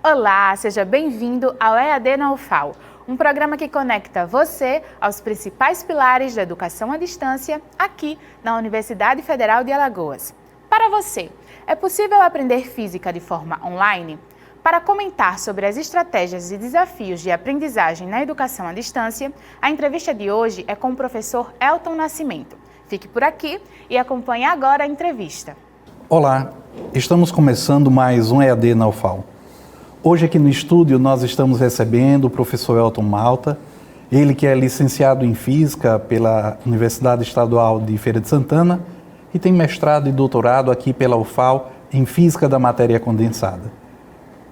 Olá, seja bem-vindo ao EAD na UFAL, um programa que conecta você aos principais pilares da educação à distância aqui na Universidade Federal de Alagoas. Para você, é possível aprender física de forma online? Para comentar sobre as estratégias e desafios de aprendizagem na educação à distância, a entrevista de hoje é com o professor Elton Nascimento. Fique por aqui e acompanhe agora a entrevista. Olá, estamos começando mais um EAD na UFAL. Hoje aqui no estúdio nós estamos recebendo o professor Elton Malta, ele que é licenciado em Física pela Universidade Estadual de Feira de Santana e tem mestrado e doutorado aqui pela UFAL em Física da Matéria Condensada.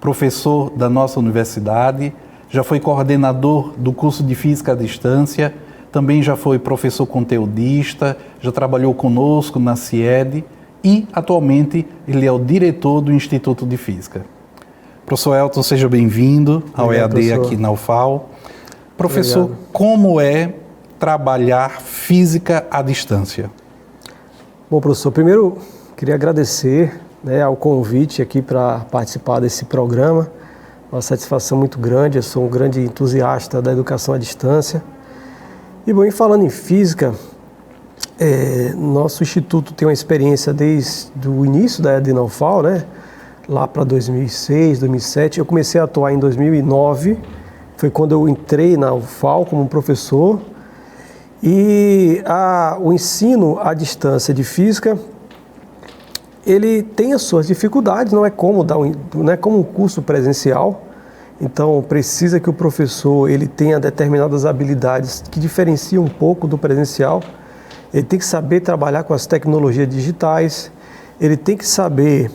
Professor da nossa universidade, já foi coordenador do curso de Física à Distância, também já foi professor conteudista, já trabalhou conosco na CIED e atualmente ele é o diretor do Instituto de Física. Professor Elton, seja bem-vindo ao EAD professor. Aqui na UFAL. Professor, obrigado. Como é trabalhar física à distância? Bom, professor, primeiro queria agradecer ao convite aqui para participar desse programa. Uma satisfação muito grande, eu sou um grande entusiasta da educação à distância. E bom, falando em física, nosso instituto tem uma experiência desde o início da EAD na UFAL, lá para 2006, 2007. Eu comecei a atuar em 2009, foi quando eu entrei na UFAL como professor. E o ensino à distância de física, ele tem as suas dificuldades, não é como um curso presencial. Então precisa que o professor ele tenha determinadas habilidades que diferenciam um pouco do presencial. Ele tem que saber trabalhar com as tecnologias digitais, ele tem que saber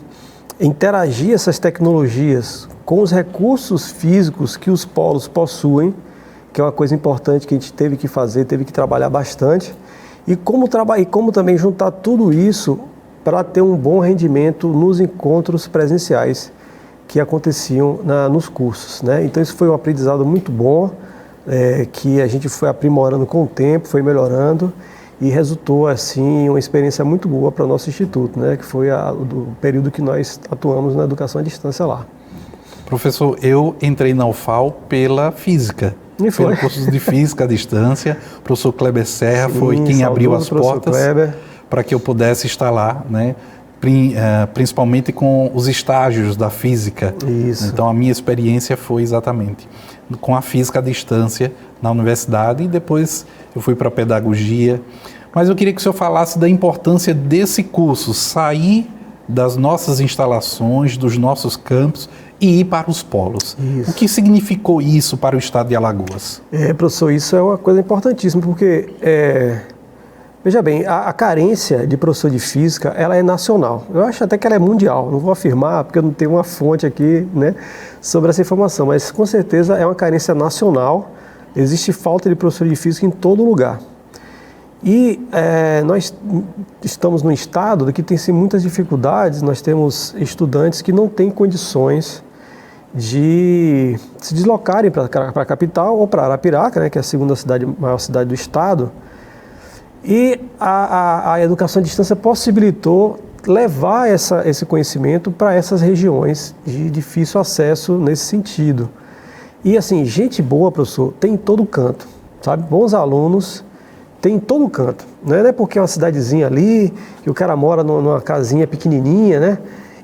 interagir essas tecnologias com os recursos físicos que os polos possuem, que é uma coisa importante que a gente teve que fazer, teve que trabalhar bastante, e como também juntar tudo isso para ter um bom rendimento nos encontros presenciais que aconteciam nos cursos, Então isso foi um aprendizado muito bom, que a gente foi aprimorando com o tempo, foi melhorando, e resultou, assim, uma experiência muito boa para o nosso instituto, que foi o período que nós atuamos na educação à distância lá. Professor, eu entrei na UFAL pela física, pelo curso de Física à Distância. O professor Kleber Serra foi quem abriu as portas para que eu pudesse estar lá, principalmente com os estágios da física. Isso. Então, a minha experiência foi exatamente com a física à distância na universidade e depois eu fui para a pedagogia. Mas eu queria que o senhor falasse da importância desse curso, sair das nossas instalações, dos nossos campos e ir para os polos. Isso. O que significou isso para o estado de Alagoas? Professor, isso é uma coisa importantíssima, porque, veja bem, a carência de professor de física, ela é nacional. Eu acho até que ela é mundial, não vou afirmar, porque eu não tenho uma fonte aqui, sobre essa informação, mas com certeza é uma carência nacional. Existe falta de professor de física em todo lugar. E nós estamos num estado que tem muitas dificuldades. Nós temos estudantes que não têm condições de se deslocarem para a capital ou para Arapiraca, que é a segunda maior cidade do estado. E a educação à distância possibilitou levar esse conhecimento para essas regiões de difícil acesso nesse sentido. E assim, gente boa, professor, tem em todo canto, sabe? Bons alunos tem em todo canto. Não é porque é uma cidadezinha ali, que o cara mora numa casinha pequenininha,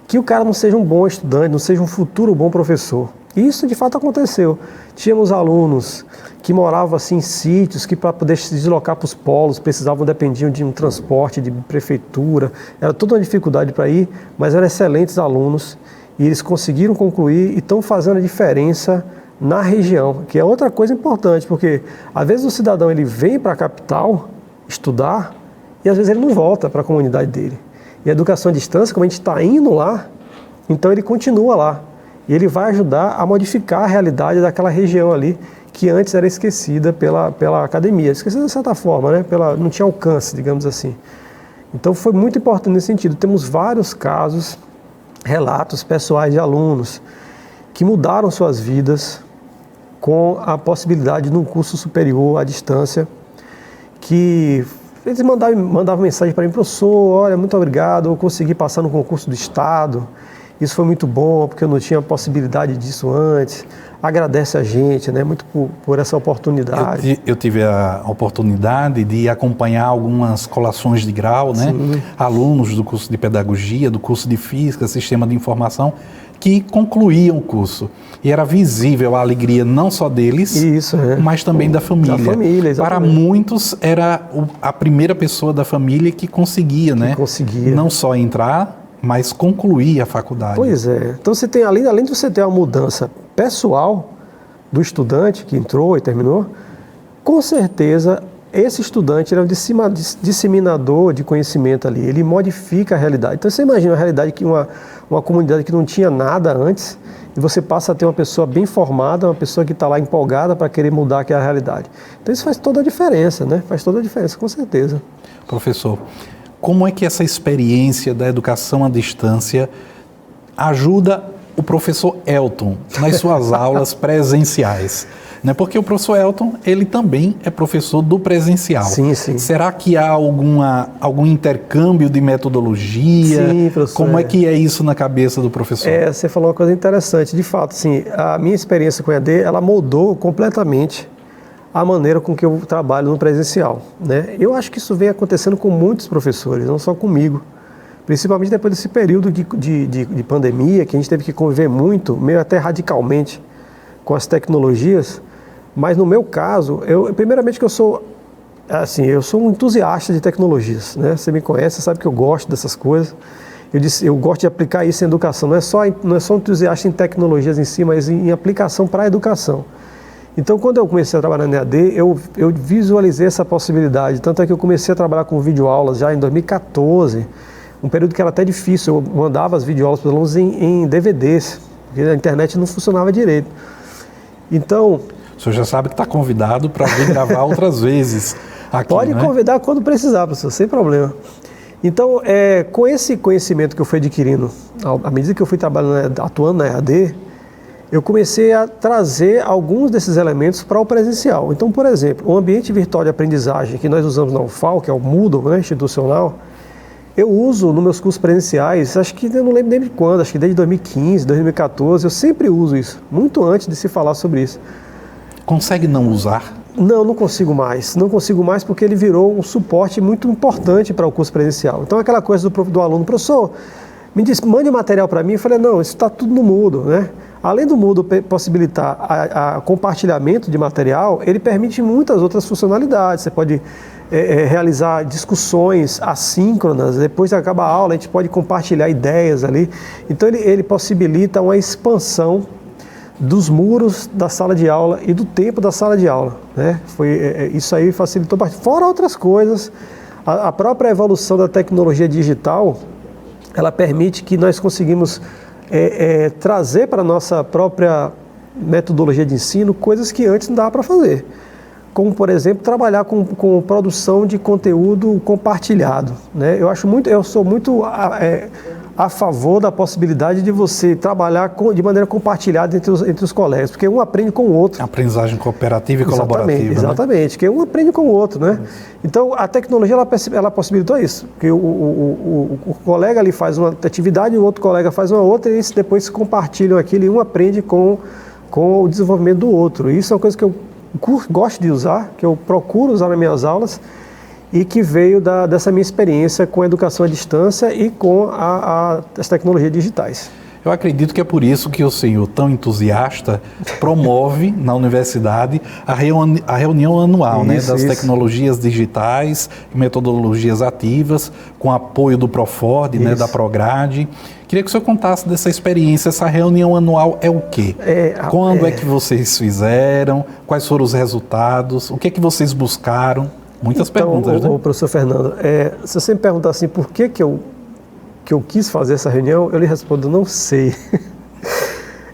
que o cara não seja um bom estudante, não seja um futuro bom professor. E isso de fato aconteceu. Tínhamos alunos que moravam assim em sítios, que para poder se deslocar para os polos dependiam de um transporte de prefeitura, era toda uma dificuldade para ir, mas eram excelentes alunos e eles conseguiram concluir e estão fazendo a diferença na região, que é outra coisa importante, porque às vezes o cidadão ele vem para a capital estudar e às vezes ele não volta para a comunidade dele. E a educação à distância, como a gente está indo lá, então ele continua lá. E ele vai ajudar a modificar a realidade daquela região ali, que antes era esquecida pela academia. Esquecida de certa forma, não tinha alcance, digamos assim. Então foi muito importante nesse sentido. Temos vários casos, relatos pessoais de alunos que mudaram suas vidas com a possibilidade de um curso superior à distância, que eles mandavam mensagem para mim: professor, olha, muito obrigado, eu consegui passar no concurso do estado, isso foi muito bom, porque eu não tinha possibilidade disso antes. Agradece a gente, né, muito por essa oportunidade. Eu tive a oportunidade de acompanhar algumas colações de grau, né? Alunos do curso de Pedagogia, do curso de Física, Sistema de Informação, que concluíam o curso. E era visível a alegria não só deles, mas também da família. Da família, exatamente. Para muitos, era a primeira pessoa da família que conseguia, né? Conseguia. Não só entrar, mas concluir a faculdade. Pois é. Então você tem, além de você ter uma mudança pessoal do estudante que entrou e terminou, com certeza esse estudante ele é um disseminador de conhecimento ali, ele modifica a realidade. Então você imagina a realidade que uma comunidade que não tinha nada antes, e você passa a ter uma pessoa bem formada, uma pessoa que está lá empolgada para querer mudar aquela realidade. Então isso faz toda a diferença, né? Faz toda a diferença, com certeza. Professor, como é que essa experiência da educação à distância ajuda o professor Elton nas suas aulas presenciais? Né? Porque o professor Elton, ele também é professor do presencial. Sim, sim. Será que há algum intercâmbio de metodologia? Sim, professor. Como é que é isso na cabeça do professor? Você falou uma coisa interessante. De fato, sim, a minha experiência com o EAD, ela moldou completamente a maneira com que eu trabalho no presencial, né? Eu acho que isso vem acontecendo com muitos professores, não só comigo. Principalmente depois desse período de pandemia, que a gente teve que conviver muito, meio até radicalmente, com as tecnologias. Mas no meu caso, primeiramente que eu sou um entusiasta de tecnologias, né? Você me conhece, você sabe que eu gosto dessas coisas. Eu gosto de aplicar isso em educação, não é só entusiasta em tecnologias em si, mas em aplicação para a educação. Então, quando eu comecei a trabalhar na EAD, eu visualizei essa possibilidade. Tanto é que eu comecei a trabalhar com videoaulas já em 2014, um período que era até difícil. Eu mandava as videoaulas para os alunos em DVDs, porque a internet não funcionava direito. Então... O senhor já sabe que está convidado para vir gravar outras vezes aqui, Pode convidar quando precisar, professor, sem problema. Então, com esse conhecimento que eu fui adquirindo, à medida que eu fui trabalhando, atuando na EAD, eu comecei a trazer alguns desses elementos para o presencial. Então, por exemplo, o ambiente virtual de aprendizagem que nós usamos na UFAL, que é o Moodle, né, institucional, eu uso nos meus cursos presenciais, acho que eu não lembro nem de quando, acho que desde 2015, 2014, eu sempre uso isso, muito antes de se falar sobre isso. Consegue não usar? Não consigo mais. Não consigo mais porque ele virou um suporte muito importante para o curso presencial. Então, aquela coisa do aluno, professor, me diz, mande material para mim. Eu falei, não, isso está tudo no Moodle, né? Além do Moodle possibilitar a compartilhamento de material, ele permite muitas outras funcionalidades. Você pode realizar discussões assíncronas, depois que acaba a aula, a gente pode compartilhar ideias ali. Então, ele possibilita uma expansão dos muros da sala de aula e do tempo da sala de aula, né? Isso aí facilitou bastante. Fora outras coisas, a própria evolução da tecnologia digital, ela permite que nós conseguimos trazer para a nossa própria metodologia de ensino coisas que antes não dava para fazer. Como, por exemplo, trabalhar com produção de conteúdo compartilhado, né? Eu sou muito a favor da possibilidade de você trabalhar de maneira compartilhada entre os colegas, porque um aprende com o outro. Aprendizagem cooperativa e colaborativa. Exatamente, né? Que um aprende com o outro, né? Então, a tecnologia, ela possibilitou isso, que o colega ali faz uma atividade, o outro colega faz uma outra, e eles depois se compartilham aquilo e um aprende com o desenvolvimento do outro. E isso é uma coisa que eu gosto de usar, que eu procuro usar nas minhas aulas, e que veio dessa minha experiência com a educação à distância e com as tecnologias digitais. Eu acredito que é por isso que o senhor, tão entusiasta, promove na universidade a reunião anual, né, das tecnologias digitais e metodologias ativas, com apoio do Proford, né, da Prograde. Queria que o senhor contasse dessa experiência. Essa reunião anual é o quê? Quando é que vocês fizeram? Quais foram os resultados? O que é que vocês buscaram? Muitas perguntas, né? Professor Fernando, se você me perguntar assim, por que eu quis fazer essa reunião, eu lhe respondo, não sei.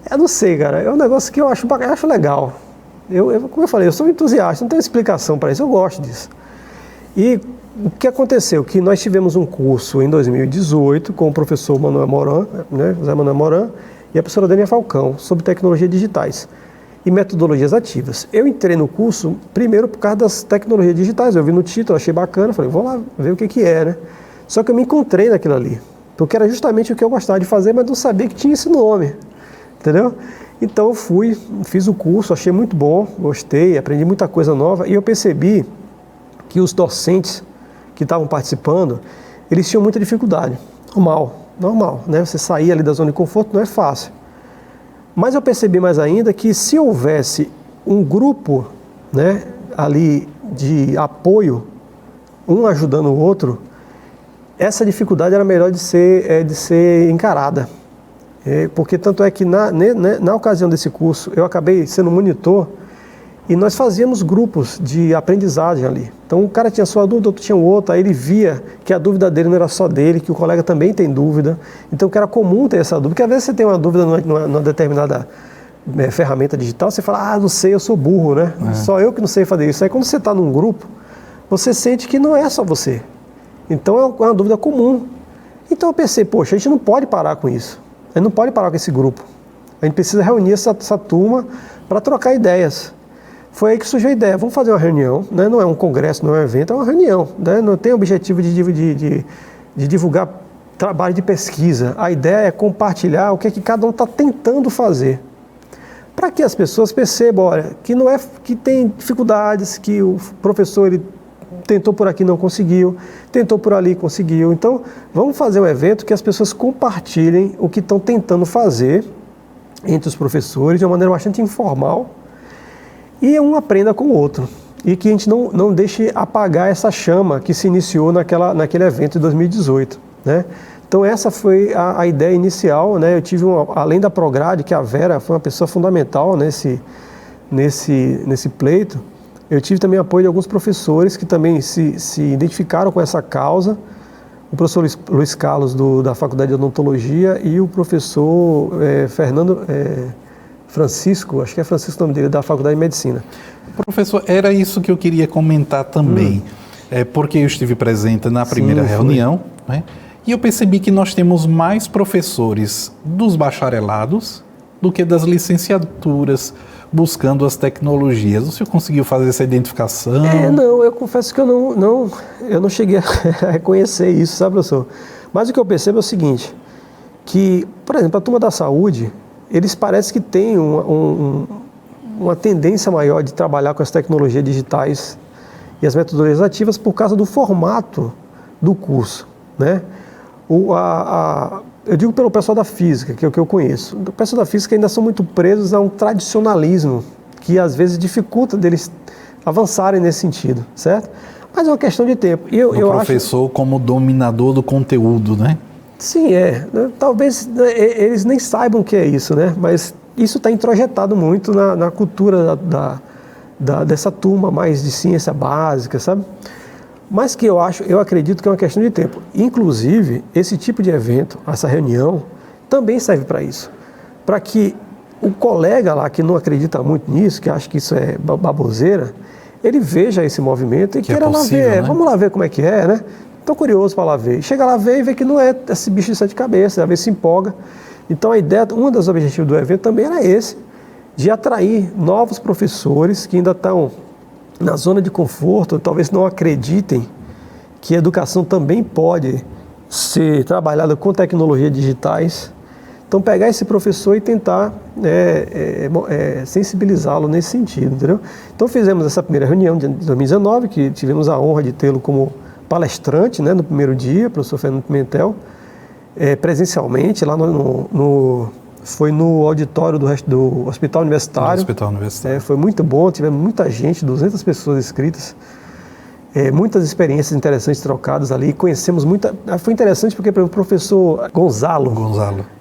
Eu não sei, cara. É um negócio que eu acho legal. Como eu falei, eu sou um entusiasta, não tenho explicação para isso, eu gosto disso. E o que aconteceu? Que nós tivemos um curso em 2018 com o professor Manuel Moran, né, José Manuel Moran, e a professora Dania Falcão, sobre tecnologias digitais e metodologias ativas. Eu entrei no curso primeiro por causa das tecnologias digitais. Eu vi no título, achei bacana, falei, vou lá ver o que é, né? Só que eu me encontrei naquilo ali. porque era justamente o que eu gostava de fazer, mas não sabia que tinha esse nome, entendeu? Então eu fui, fiz o curso, achei muito bom, gostei, aprendi muita coisa nova e eu percebi que os docentes que estavam participando, eles tinham muita dificuldade. Normal, né? Você sair ali da zona de conforto não é fácil. Mas eu percebi mais ainda que se houvesse um grupo, né, ali de apoio, um ajudando o outro, essa dificuldade era melhor de ser encarada. Porque tanto é que na ocasião desse curso eu acabei sendo monitor e nós fazíamos grupos de aprendizagem ali. Então o cara tinha sua dúvida, outro tinha outra, aí ele via que a dúvida dele não era só dele, que o colega também tem dúvida. Então que era comum ter essa dúvida, porque às vezes você tem uma dúvida numa determinada ferramenta digital, você fala, não sei, eu sou burro, né? Só eu que não sei fazer isso. Aí quando você está num grupo, você sente que não é só você. Então é uma dúvida comum. Então eu pensei, poxa, a gente não pode parar com isso. A gente não pode parar com esse grupo. A gente precisa reunir essa turma para trocar ideias. Foi aí que surgiu a ideia, vamos fazer uma reunião, né? Não é um congresso, não é um evento, é uma reunião, né? Não tem o objetivo de divulgar trabalho de pesquisa. A ideia é compartilhar o que cada um está tentando fazer. Para que as pessoas percebam, olha, que tem dificuldades, que o professor ele tentou por aqui, não conseguiu, tentou por ali, conseguiu. Então, vamos fazer um evento que as pessoas compartilhem o que estão tentando fazer entre os professores de uma maneira bastante informal e um aprenda com o outro. E que a gente não deixe apagar essa chama que se iniciou naquele evento de 2018, né? Então essa foi a ideia inicial, né? Eu tive, além da Prograde, que a Vera foi uma pessoa fundamental nesse pleito, eu tive também apoio de alguns professores que também se identificaram com essa causa, o professor Luiz Carlos da Faculdade de Odontologia e o professor Francisco, acho que é Francisco o nome dele, da Faculdade de Medicina. Professor, era isso que eu queria comentar também, porque eu estive presente na primeira reunião, né? E eu percebi que nós temos mais professores dos bacharelados do que das licenciaturas buscando as tecnologias. O senhor conseguiu fazer essa identificação? Não, eu confesso que eu não cheguei a reconhecer isso, sabe, professor? Mas o que eu percebo é o seguinte, que, por exemplo, a turma da saúde, eles parecem que têm uma tendência maior de trabalhar com as tecnologias digitais e as metodologias ativas por causa do formato do curso, né? Eu digo pelo pessoal da física, que é o que eu conheço. O pessoal da física ainda são muito presos a um tradicionalismo que às vezes dificulta deles avançarem nesse sentido, certo? Mas é uma questão de tempo. O professor como dominador do conteúdo, né? Sim, talvez eles nem saibam o que é isso, né? Mas isso está introjetado muito na cultura dessa turma mais de ciência básica, sabe? Mas que eu acredito que é uma questão de tempo. Inclusive, esse tipo de evento, essa reunião, também serve para isso. Para que o colega lá que não acredita muito nisso, que acha que isso é baboseira, ele veja esse movimento e queira lá ver. Né? Vamos lá ver como é que é, né? Estou curioso para lá ver. E chega lá ver e vê que não é esse bicho de sete cabeças, às vezes se empolga. Então a ideia, um dos objetivos do evento também era esse, de atrair novos professores que ainda estão na zona de conforto, talvez não acreditem que a educação também pode ser trabalhada com tecnologias digitais. Então pegar esse professor e tentar sensibilizá-lo nesse sentido, entendeu? Então fizemos essa primeira reunião de 2019, que tivemos a honra de tê-lo como palestrante, né, no primeiro dia, professor Fernando Pimentel, presencialmente, lá foi no auditório do Hospital Universitário. Hospital Universitário. Foi muito bom, tivemos muita gente, 200 pessoas inscritas, muitas experiências interessantes trocadas ali, conhecemos muita... Foi interessante porque, por exemplo, o professor Gonzalo,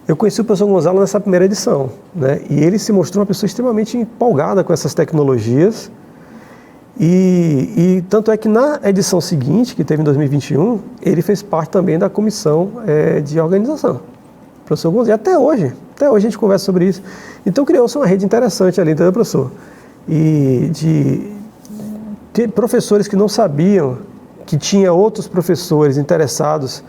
eu conheci o professor Gonzalo nessa primeira edição, né? E ele se mostrou uma pessoa extremamente empolgada com essas tecnologias, e tanto é que na edição seguinte, que teve em 2021, ele fez parte também da comissão de organização. Professor Gonzalo, até hoje a gente conversa sobre isso. Então criou-se uma rede interessante ali, entendeu, professor? E de professores que não sabiam que tinha outros professores interessados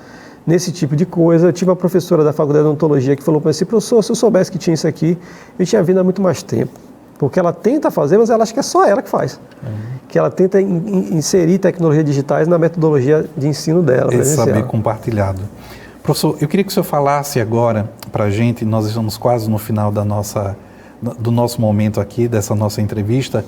nesse tipo de coisa. Eu tive uma professora da Faculdade de Odontologia que falou para mim assim, professor, se eu soubesse que tinha isso aqui, eu tinha vindo há muito mais tempo. Porque ela tenta fazer, mas ela acha que é só ela que faz. Que ela tenta inserir tecnologias digitais na metodologia de ensino dela. Esse saber compartilhado. Professor, eu queria que o senhor falasse agora para a gente, nós estamos quase no final do nosso momento aqui, dessa nossa entrevista,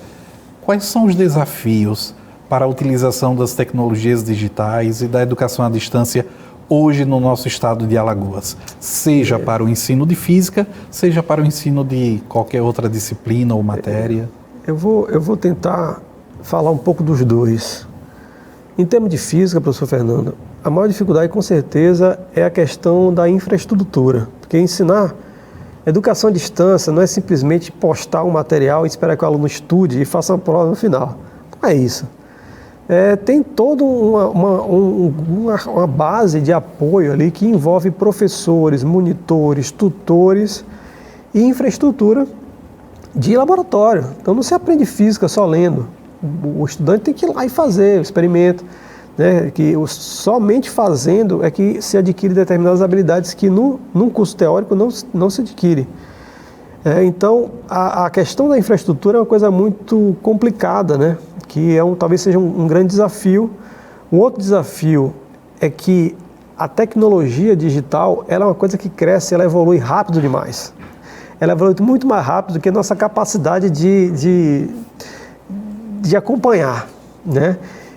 quais são os desafios para a utilização das tecnologias digitais e da educação à distância hoje no nosso estado de Alagoas, seja para o ensino de física, seja para o ensino de qualquer outra disciplina ou matéria? Eu vou tentar falar um pouco dos dois. Em termos de física, professor Fernando, a maior dificuldade com certeza é a questão da infraestrutura, porque ensinar educação à distância não é simplesmente postar um material e esperar que o aluno estude e faça uma prova no final. Não é isso. Tem toda uma base de apoio ali que envolve professores, monitores, tutores e infraestrutura de laboratório. Então não se aprende física só lendo. O estudante tem que ir lá e fazer o experimento, né? Que somente fazendo é que se adquire determinadas habilidades que num curso teórico não se adquire. Então a questão da infraestrutura é uma coisa muito complicada, né? Que talvez seja um grande desafio. Um outro desafio é que a tecnologia digital ela é uma coisa que cresce, ela evolui rápido demais. Ela evolui muito mais rápido do que a nossa capacidade de acompanhar, né?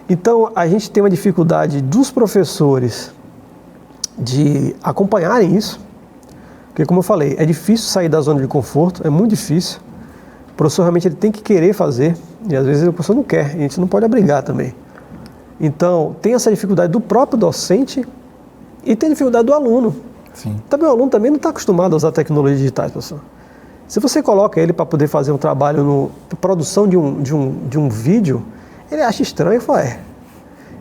Então, a gente tem uma dificuldade dos professores de acompanharem isso, porque, como eu falei, é difícil sair da zona de conforto, é muito difícil. O professor realmente ele tem que querer fazer, e às vezes o professor não quer, e a gente não pode obrigar também. Então, tem essa dificuldade do próprio docente e tem a dificuldade do aluno. Sim. Também o aluno também não está acostumado a usar tecnologias digitais, professor. Se você coloca ele para poder fazer um trabalho produção de um vídeo, ele acha estranho e fala,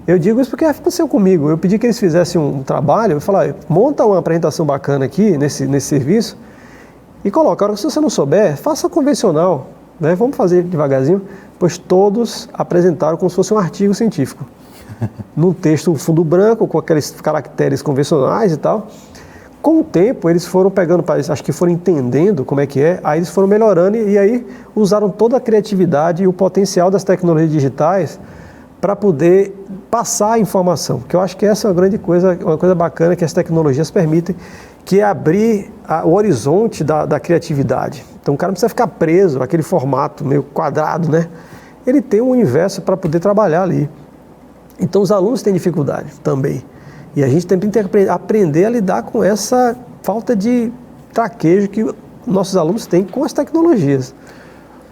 Eu digo isso porque aconteceu comigo. Eu pedi que eles fizessem um trabalho, eu falei, monta uma apresentação bacana aqui nesse serviço e coloca. Agora, se você não souber, faça convencional, né? Vamos fazer devagarzinho, pois todos apresentaram como se fosse um artigo científico. Num texto fundo branco, com aqueles caracteres convencionais e tal. Com o tempo, eles foram pegando, acho que foram entendendo como é que é, aí eles foram melhorando e aí usaram toda a criatividade e o potencial das tecnologias digitais para poder passar a informação. Porque eu acho que essa é uma coisa bacana que as tecnologias permitem, que é abrir o horizonte da criatividade. Então o cara não precisa ficar preso àquele formato meio quadrado, né? Ele tem um universo para poder trabalhar ali. Então os alunos têm dificuldade também. E a gente tem que aprender a lidar com essa falta de traquejo que nossos alunos têm com as tecnologias.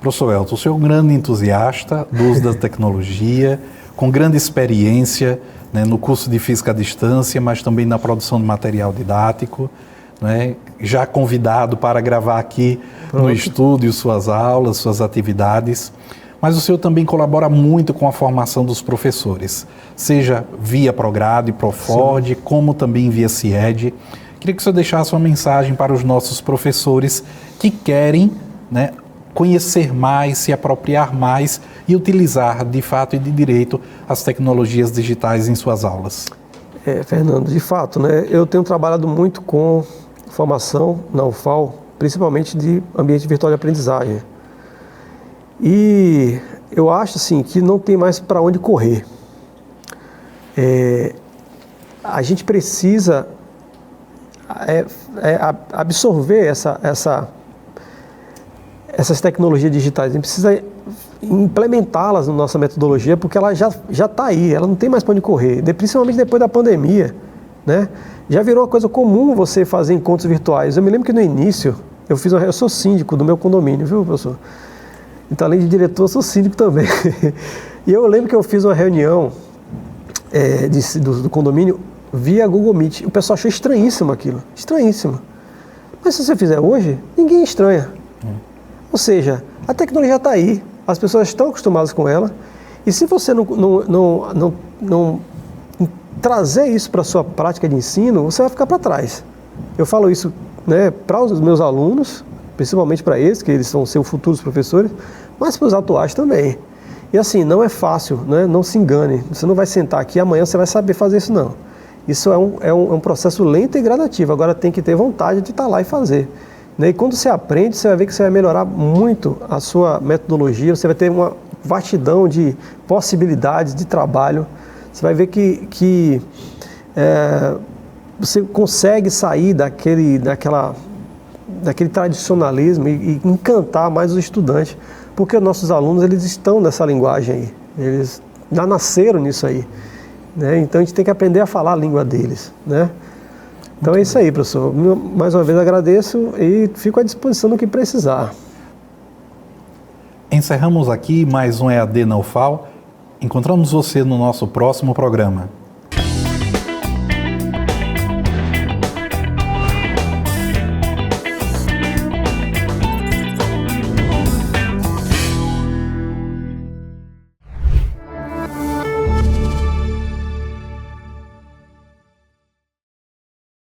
Professor Elton, o senhor é um grande entusiasta do uso da tecnologia, com grande experiência, né, no curso de Física à Distância, mas também na produção de material didático, né, já convidado para gravar aqui no estúdio suas aulas, suas atividades. Mas o senhor também colabora muito com a formação dos professores, seja via Prograde, Proford, como também via CIED. Queria que o senhor deixasse uma mensagem para os nossos professores que querem, né, conhecer mais, se apropriar mais e utilizar de fato e de direito as tecnologias digitais em suas aulas. Fernando, de fato, né, eu tenho trabalhado muito com formação na UFAL, principalmente de ambiente virtual de aprendizagem. E eu acho assim, que não tem mais para onde correr. A gente precisa absorver essas tecnologias digitais, a gente precisa implementá-las na nossa metodologia, porque ela já está aí, ela não tem mais para onde correr, principalmente depois da pandemia, né? Já virou uma coisa comum você fazer encontros virtuais. Eu me lembro que no início, eu sou síndico do meu condomínio, viu, professor? Então, além de diretor, eu sou síndico também. E eu lembro que eu fiz uma reunião do condomínio via Google Meet. O pessoal achou estranhíssimo aquilo, estranhíssimo. Mas se você fizer hoje, ninguém estranha. Ou seja, a tecnologia está aí, as pessoas estão acostumadas com ela, e se você não trazer isso para a sua prática de ensino, você vai ficar para trás. Eu falo isso, né, para os meus alunos, principalmente para eles, que eles vão ser os futuros professores, mas para os atuais também. E assim, não é fácil, né? Não se engane, você não vai sentar aqui e amanhã você vai saber fazer isso não. Isso é um processo lento e gradativo, agora tem que ter vontade de estar lá e fazer. E quando você aprende, você vai ver que você vai melhorar muito a sua metodologia, você vai ter uma vastidão de possibilidades de trabalho, você vai ver que você consegue sair daquele tradicionalismo e encantar mais os estudantes, porque os nossos alunos eles estão nessa linguagem aí, eles já nasceram nisso aí, né? Então a gente tem que aprender a falar a língua deles, né? Então é isso aí, professor. Mais uma vez agradeço e fico à disposição do que precisar. Encerramos aqui mais um EAD na UFAL. Encontramos você no nosso próximo programa.